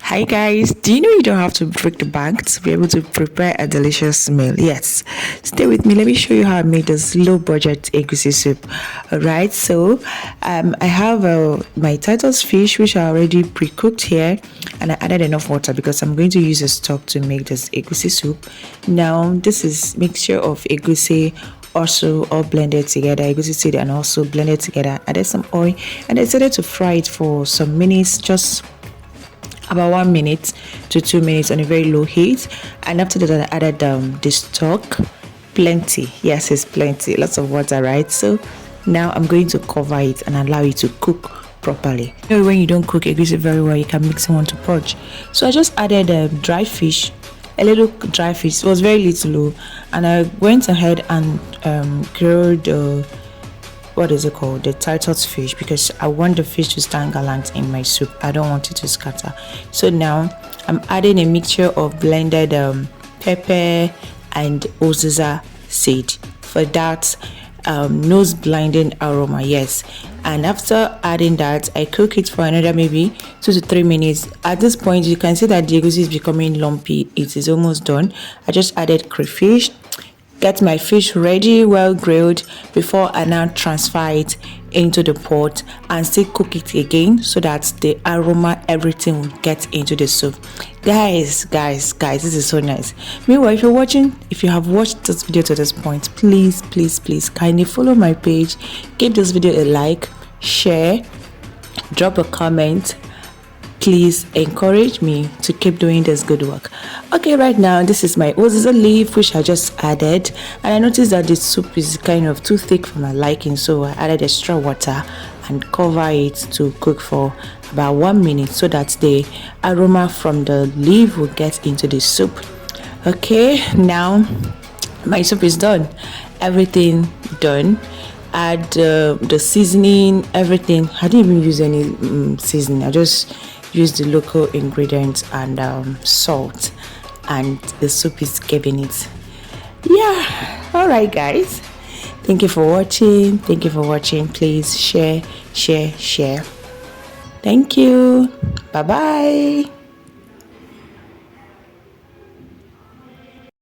Hi guys, do you know you don't have to break the bank to be able to prepare a delicious meal? Yes, stay with me. Let me show you how I made this low budget egusi soup. Alright, so I have my Titus fish which are already pre-cooked here, and I added enough water because I'm going to use a stock to make this egusi soup. Now, this is mixture of egusi also all blended together, egusi seed and also blended together. Added some oil and I decided to fry it for some minutes, just about 1 minute to 2 minutes on a very low heat. And after that I added the stock, plenty, yes, it's plenty, lots of water, right? So now I'm going to cover it and allow it to cook properly. You know, when you don't cook egusi very well, you can make someone to purge. So I just added dry fish, a little dry fish. It was very little, and I went ahead and grilled what is it called, the Titus fish, because I want the fish to stand gallant in my soup. I don't want it to scatter. So now I'm adding a mixture of blended pepper and uziza seed for that nose blinding aroma. Yes, and after adding that I cook it for another maybe 2 to 3 minutes. At this point you can see that the egusi is becoming lumpy. It is almost done. I just added crayfish, get my fish ready, well grilled, before I now transfer it into the pot and still cook it again so that the aroma, everything will get into the soup. Guys, this is so nice. Meanwhile, if you have watched this video to this point, please kindly follow my page, give this video a like, share, drop a comment. Please encourage me to keep doing this good work. Okay, right now this is my uziza leaf which I just added, and I noticed that the soup is kind of too thick for my liking, so I added extra water and cover it to cook for about 1 minute so that the aroma from the leaf will get into the soup. Okay, now my soup is done, everything done. Add the seasoning, everything. I didn't even use any seasoning. I just used the local ingredients and salt, and the soup is giving it. Yeah, all right guys, thank you for watching. Please share. Thank you. Bye bye.